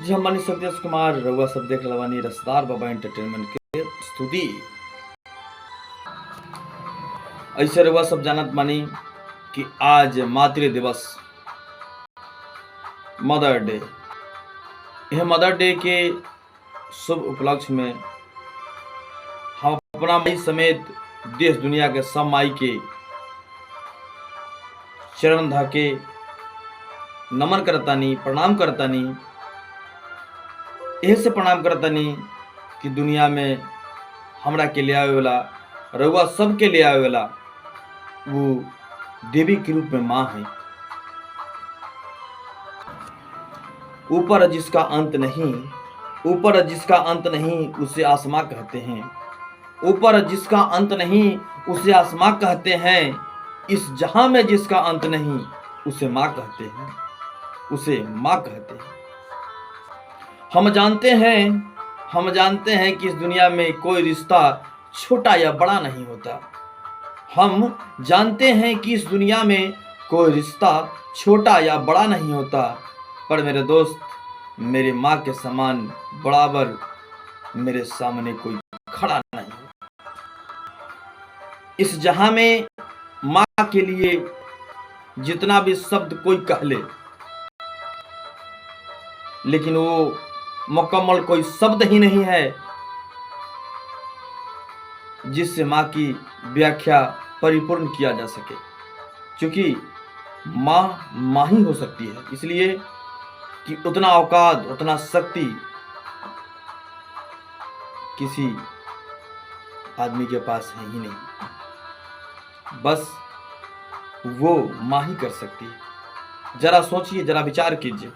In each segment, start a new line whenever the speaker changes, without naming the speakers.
जी हम मानी सतीश कुमार रउआ सब देख लवानी रसदार बाबा एंटरटेनमेंट के स्तुति। ऐसे रउआ सब जानत मानी कि आज मातृ दिवस मदर डे। यह मदर डे के शुभ उपलक्ष्य में हम अपना माई समेत देश दुनिया के सब माई के चरण धाके नमन करतानी, प्रणाम करतानी। यह से प्रणाम करतानी कि दुनिया में हमरा के ले आवे वाला, रउआ सब के ले आवे वाला वो देवी के रूप में माँ है। ऊपर जिसका अंत नहीं, ऊपर जिसका अंत नहीं उसे आसमां कहते हैं। ऊपर जिसका अंत नहीं उसे आसमां कहते हैं। इस जहां में जिसका अंत नहीं उसे माँ कहते हैं, उसे माँ कहते हैं। हम जानते हैं कि इस दुनिया में कोई रिश्ता छोटा या बड़ा नहीं होता। हम जानते हैं कि इस दुनिया में कोई रिश्ता छोटा या बड़ा नहीं होता। पर मेरे दोस्त, मेरी माँ के समान बराबर मेरे सामने कोई खड़ा नहीं। इस जहां में माँ के लिए जितना भी शब्द कोई कह ले, लेकिन वो मुकम्मल कोई शब्द ही नहीं है जिससे माँ की व्याख्या परिपूर्ण किया जा सके। क्योंकि माँ ही हो सकती है, इसलिए कि उतना औकात, उतना शक्ति किसी आदमी के पास है ही नहीं। बस वो माँ ही कर सकती है। जरा सोचिए, जरा विचार कीजिए।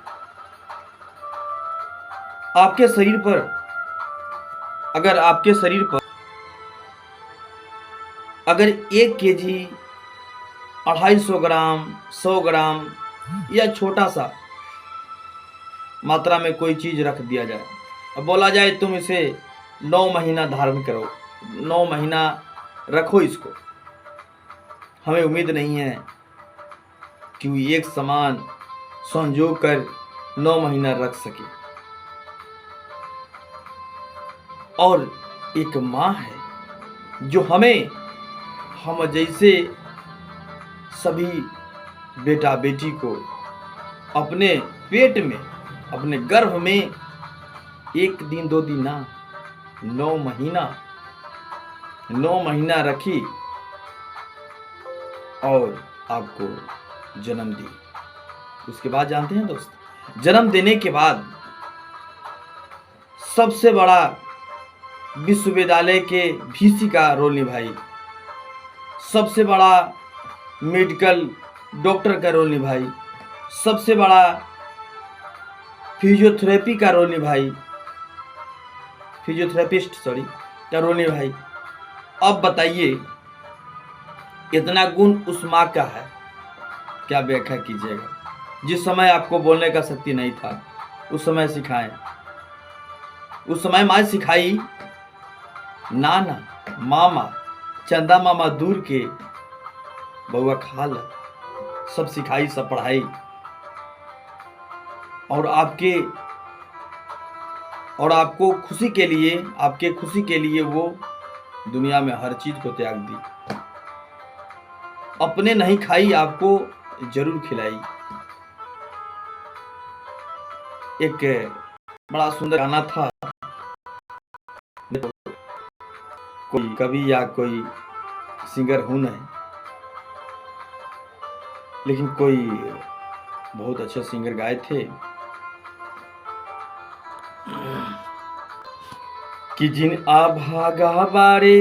आपके शरीर पर अगर 1 केजी, 250 ग्राम, 100 ग्राम या छोटा सा मात्रा में कोई चीज रख दिया जाए और बोला जाए तुम इसे 9 महीना धारण करो, 9 महीना रखो इसको, हमें उम्मीद नहीं है कि वो एक समान संजो कर 9 महीना रख सके। और एक माँ है जो हम जैसे सभी बेटा बेटी को अपने पेट में, अपने गर्भ में 1 दिन 2 दिन ना, 9 महीना रखी और आपको जन्म दी। उसके बाद जानते हैं दोस्त, जन्म देने के बाद सबसे बड़ा विश्वविद्यालय के वीसी का रोल निभाई, सबसे बड़ा मेडिकल डॉक्टर का रोल निभाई, सबसे बड़ा फिजियोथेरेपिस्ट का रोल निभाई। अब बताइए, इतना गुण उस माँ का है, क्या व्याख्या कीजिएगा। जिस समय आपको बोलने का शक्ति नहीं था उस समय सिखाएं, उस समय माँ सिखाई। नाना, मामा, चंदा मामा दूर के, बउआ खाल, सब सिखाई, सब पढ़ाई। और आपको खुशी के लिए, आपके खुशी के लिए वो दुनिया में हर चीज को त्याग दी। अपने नहीं खाई, आपको जरूर खिलाई। एक बड़ा सुंदर गाना था, कोई कवि या कोई सिंगर हूं नहीं, लेकिन कोई बहुत अच्छे सिंगर गाए थे कि जिन आभागा बारे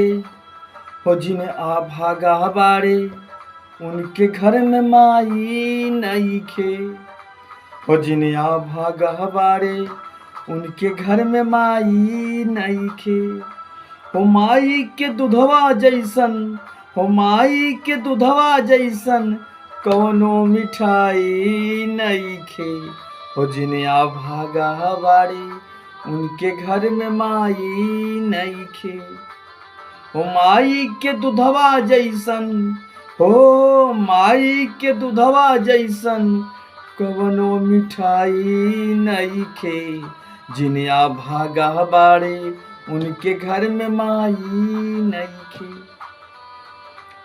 उनके घर में माई नहीं खे। हो जिन आभागा बारे उनके घर में माई नहीं खे। हो माई के दूधवा जैसन कौनो मिठाई नहीं खे। हो जिनिया भागा बाड़ी उनके घर में माई नहीं खे। हो माई के दूधवा जैसन कवनो मिठाई नइखे, जिनिया भागा बाड़े उनके घर में माई नइखे।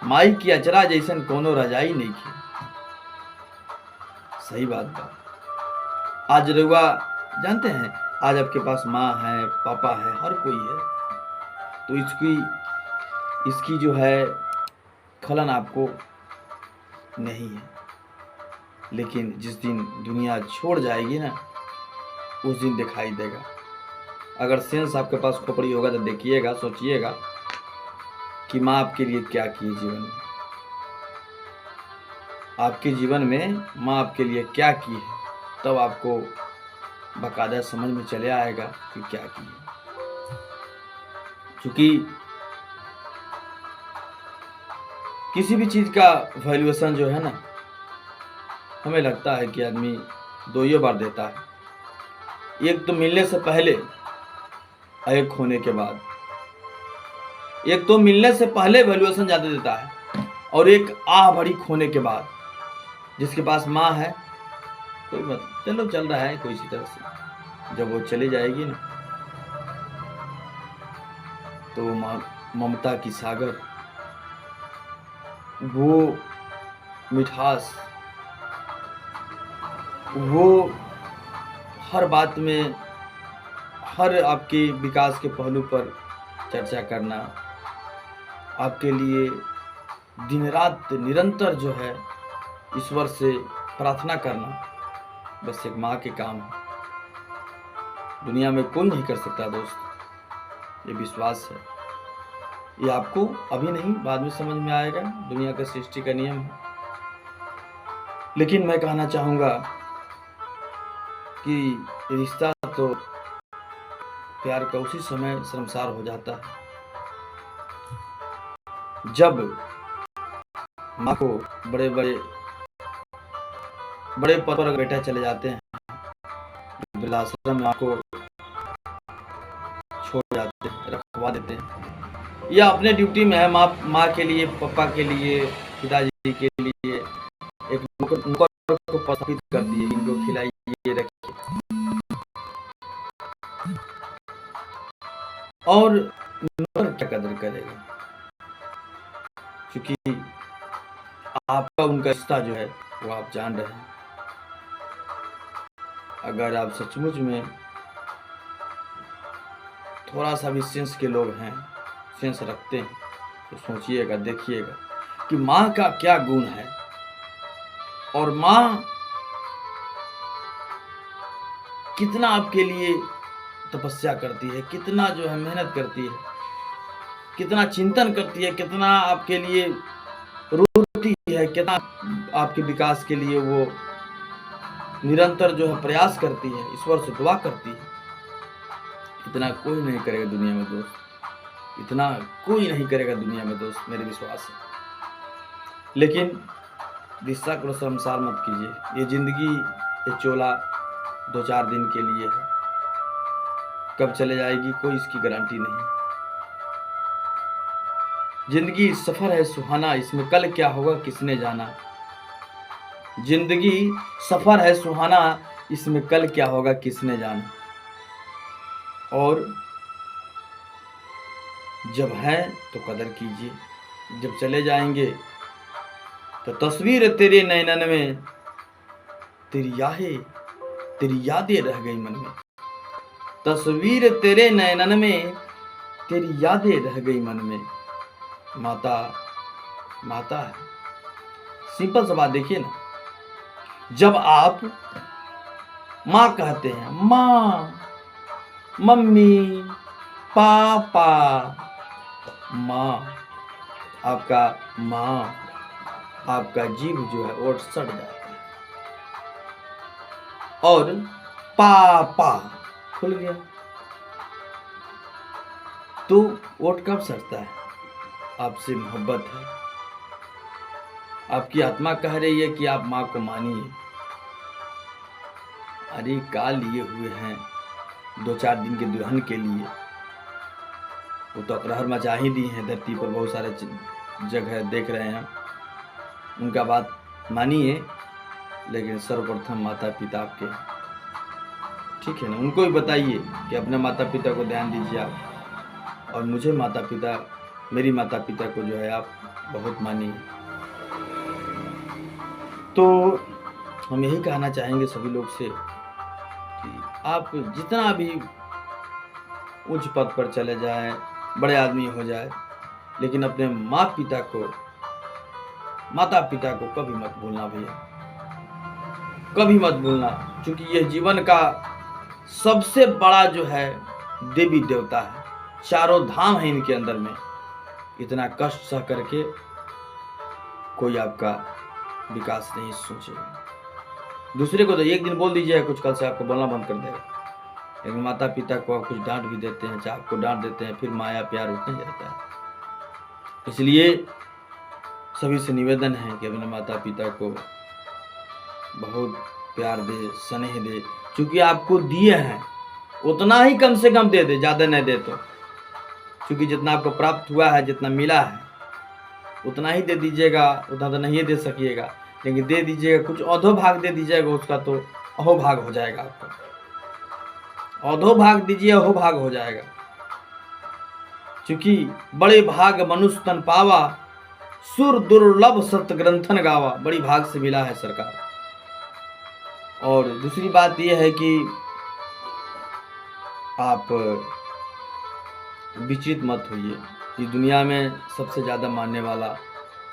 माई की अचरा जैसन कोनो रजाई नइखे। सही बात बा। आज रउआ जानते हैं, आज आपके पास माँ है, पापा है, हर कोई है, तो इसकी जो है खलन आपको नहीं है। लेकिन जिस दिन दुनिया छोड़ जाएगी ना, उस दिन दिखाई देगा। अगर सेंस आपके पास खोपड़ी होगा तो देखिएगा, सोचिएगा कि माँ आपके लिए क्या की जीवन में, आपके जीवन में माँ आपके लिए क्या की है, तब आपको बाकायदा समझ में चले आएगा कि क्या की है। क्योंकि किसी भी चीज़ का वैल्यूएशन जो है ना, हमें लगता है कि आदमी दो ही बार देता है। एक तो मिलने से पहले, एक खोने के बाद। एक तो मिलने से पहले वैल्यूएशन ज़्यादा देता है, और एक आह भरी खोने के बाद। जिसके पास माँ है, कोई बात चलो चल रहा है कोई सी तरह से, जब वो चली जाएगी ना, तो ममता की सागर, वो मिठास, वो हर बात में, हर आपके विकास के पहलू पर चर्चा करना, आपके लिए दिन रात निरंतर जो है ईश्वर से प्रार्थना करना, बस एक माँ के काम है। दुनिया में कोई नहीं कर सकता दोस्त, ये विश्वास है। ये आपको अभी नहीं, बाद में समझ में आएगा, दुनिया का सृष्टि का नियम है। लेकिन मैं कहना चाहूँगा कि रिश्ता तो प्यार का उसी समय शर्मसार हो जाता है जब माँ को बड़े पद पर बेटा चले जाते हैं, वृद्धाश्रम में माँ को छोड़ जाते हैं, रखवा देते हैं, या अपने ड्यूटी में है, माँ के लिए, पापा के लिए, पिताजी के लिए एक नौकर को प्रस्थापित कर दिए, इनको खिलाइए, रखिए। और नौकर क्या कदर करेगा, क्योंकि आपका उनका रिश्ता जो है वो आप जान रहे हैं। अगर आप सचमुच में थोड़ा सा भी सेंस के लोग हैं, सेंस रखते हैं, तो सोचिएगा, देखिएगा कि माँ का क्या गुण है, और माँ कितना आपके लिए तपस्या करती है, कितना जो है मेहनत करती है, कितना चिंतन करती है, कितना आपके लिए रोती है, कितना आपके विकास के लिए वो निरंतर जो है प्रयास करती है, ईश्वर से दुआ करती है। इतना कोई नहीं करेगा दुनिया में दोस्त, इतना कोई नहीं करेगा दुनिया में दोस्त, मेरे विश्वास है। लेकिन रिश्ता को शर्मसार मत कीजिए। ये जिंदगी, ये चोला 2-4 दिन के लिए है, कब चले जाएगी कोई इसकी गारंटी नहीं। जिंदगी सफर है सुहाना, इसमें कल क्या होगा किसने जाना। जिंदगी सफर है सुहाना, इसमें कल क्या होगा किसने जाना। और जब है तो कदर कीजिए, जब चले जाएंगे तो तस्वीर तेरे नैनन में, तेरी यादें रह गई मन में। तस्वीर तेरे नैनन में, तेरी यादें रह गई मन में। माता है। सिंपल सा बात देखिए ना, जब आप माँ कहते हैं, माँ, मम्मी, पापा, माँ, आपका जीभ जो है ओठ सट जाता है, और पापा खुल गया, तो ओठ कब सटता है? आपसे मोहब्बत है, आपकी आत्मा कह रही है कि आप माँ को मानिए। अरे का लिए हुए हैं 2-4 दिन के दुल्हन के लिए, वो तो अकरहर मचा ही दी हैं धरती पर, बहुत सारे जगह देख रहे हैं, उनका बात मानिए। लेकिन सर्वप्रथम माता पिता आपके हैं, ठीक है ना। उनको भी बताइए कि अपने माता पिता को ध्यान दीजिए आप, और मुझे माता पिता, मेरी माता पिता को जो है आप बहुत मानिए। तो हम यही कहना चाहेंगे सभी लोग से कि आप जितना भी उच्च पद पर चले जाएं, बड़े आदमी हो जाए, लेकिन अपने माता पिता को कभी मत भूलना भैया, कभी मत भूलना, क्योंकि यह जीवन का सबसे बड़ा जो है देवी देवता है, चारों धाम है इनके अंदर में। इतना कष्ट सह करके कोई आपका विकास नहीं सोचेगा। दूसरे को तो एक दिन बोल दीजिएगा कुछ, कल से आपको बोलना बंद कर देगा। लेकिन माता पिता को आप कुछ डांट भी देते हैं, चाहे आपको डांट देते हैं, फिर माया प्यार उतना ही रहता है। इसलिए सभी से निवेदन है कि अपने माता पिता को बहुत प्यार दे, स्नेह दे, क्योंकि आपको दिए हैं उतना ही कम से कम दे दे, ज़्यादा नहीं दे तो, क्योंकि जितना आपको प्राप्त हुआ है, जितना मिला है उतना ही दे दीजिएगा, उतना तो नहीं दे सकिएगा, लेकिन दे दीजिएगा, कुछ अधोभाग दे दीजिएगा, उसका तो अहोभाग हो जाएगा। आपको अधोभाग दीजिए, अहोभाग हो जाएगा। क्योंकि बड़े भाग मनुष्य तन पावा, सुर दुर्लभ सत ग्रंथन गावा, बड़ी भाग से मिला है सरकार। और दूसरी बात यह है कि आप विचलित मत होइए। इस दुनिया में सबसे ज़्यादा मानने वाला,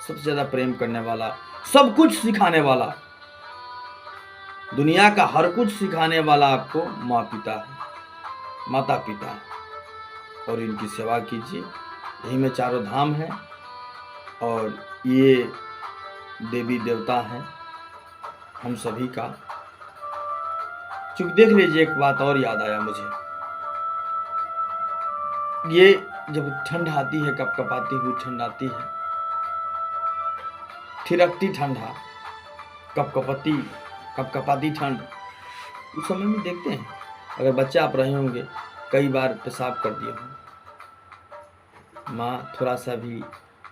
सबसे ज़्यादा प्रेम करने वाला, सब कुछ सिखाने वाला, दुनिया का हर कुछ सिखाने वाला आपको माता पिता है। और इनकी सेवा कीजिए, यही में चारों धाम है और ये देवी देवता हैं हम सभी का। चूँकि देख लीजिए, एक बात और याद आया मुझे, ये जब ठंड आती है, कपकपाती हुई ठंड आती है, थिरकती ठंडा, कपकपाती ठंड, उस समय में देखते हैं, अगर बच्चा आप रहे होंगे, कई बार पेशाब कर दिए होंगे, माँ थोड़ा सा भी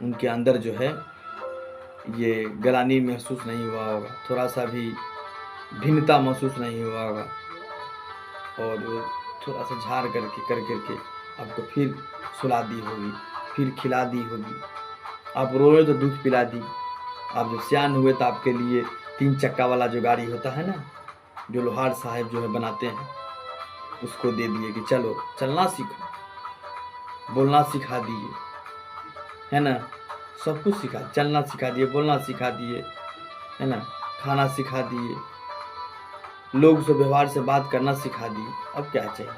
उनके अंदर जो है ये गलानी महसूस नहीं हुआ होगा, थोड़ा सा भी भिन्नता महसूस नहीं हुआ होगा, और थोड़ा सा झाड़ करके आपको फिर सुला दी होगी, फिर खिला दी होगी। आप रोए तो दूध पिला दी। आप जब सियान हुए तो आपके लिए 3 चक्का वाला जो गाड़ी होता है ना, जो लोहार साहब जो है बनाते हैं, उसको दे दिए कि चलो चलना सीखो, बोलना सिखा दिए, है ना, सब कुछ सिखा, चलना सिखा दिए, बोलना सिखा दिए, है ना, खाना सिखा दिए, लोग से व्यवहार से बात करना सिखा दिए। अब क्या चाहिए,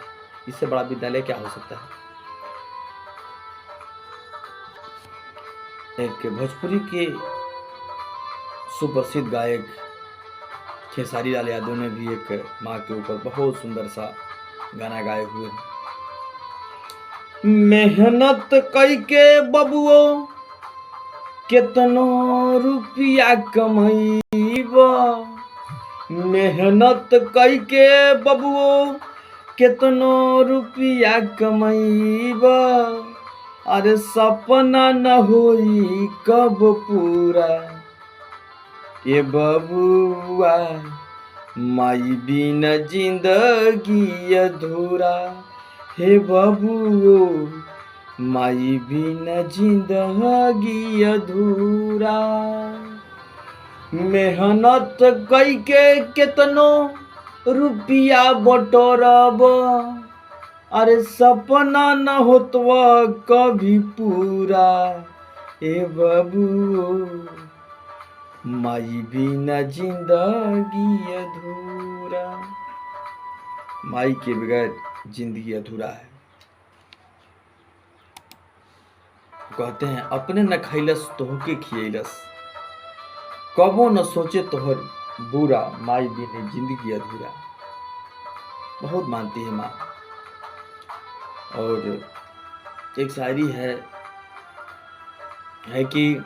इससे बड़ा विद्यालय क्या हो सकता है। एक भोजपुरी के सुप्रसिद्ध गायक खेसारी लाल यादव ने भी एक माँ के ऊपर बहुत सुंदर सा गाना गाए हुए हैं। मेहनत कई के बबुओ कितनो रुपया कमैबा, मेहनत कई के बबुओ कितनो रुपया कमैबा, अरे सपना न होई कब पूरा, ये बबुआ माई बिना जिंदगी अधूरा, हे बबुओ माई बिना जिंदगी अधूरा। मेहनत कई के कितनो रुपया बटोरब, अरे सपना न होतवा कभी पूरा, ए बबुओ माई बिना जिंदगी अधूरा। माई के बगैर जिंदगी अधूरा है। कहते हैं अपने न खैलस तोहके खियलस, कबो न सोचे तोहर बुरा, माई बिना जिंदगी अधूरा। बहुत मानती है माँ। और एक शायरी है कि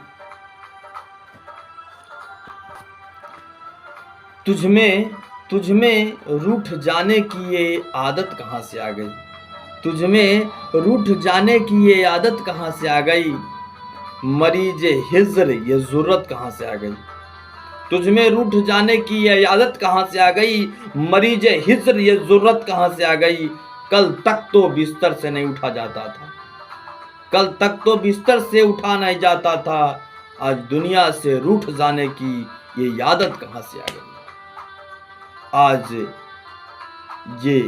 तुझमें रूठ जाने की ये आदत कहाँ से आ गई, तुझमें रूठ जाने की ये आदत कहाँ से आ गई, मरीज हिज्र ये ज़रूरत कहाँ से आ गई। तुझ में रूठ जाने की ये आदत कहाँ से आ गई, मरीज हिज्र ये जरूरत कहाँ से आ गई। कल तक तो बिस्तर से नहीं उठा जाता था, कल तक तो बिस्तर से उठा नहीं जाता था, आज दुनिया से रूठ जाने की ये आदत कहाँ से आ गई। आज ये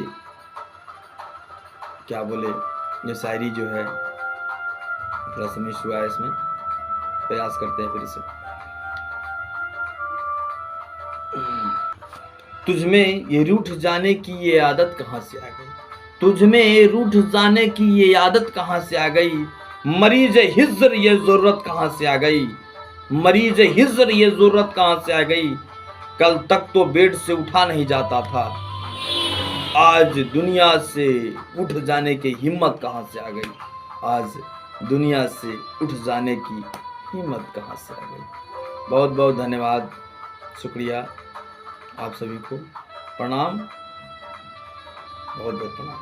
क्या बोले, ये शायरी जो है थोड़ा सा मिस हुआ है, इसमें प्रयास करते हैं फिर से। तुझमें ये रूठ जाने की ये आदत कहाँ से आ गई, तुझमें रूठ जाने की ये आदत कहाँ से आ गई, मरीज हिज्र ये जरूरत कहाँ से आ गई, मरीज हिज्र ये जरूरत कहाँ से आ गई। कल तक तो बेड से उठा नहीं जाता था, आज दुनिया से उठ जाने की हिम्मत कहाँ से आ गई, आज दुनिया से उठ जाने की हिम्मत कहाँ से आ गई। बहुत बहुत धन्यवाद, शुक्रिया आप सभी को, प्रणाम, बहुत बहुत प्रणाम।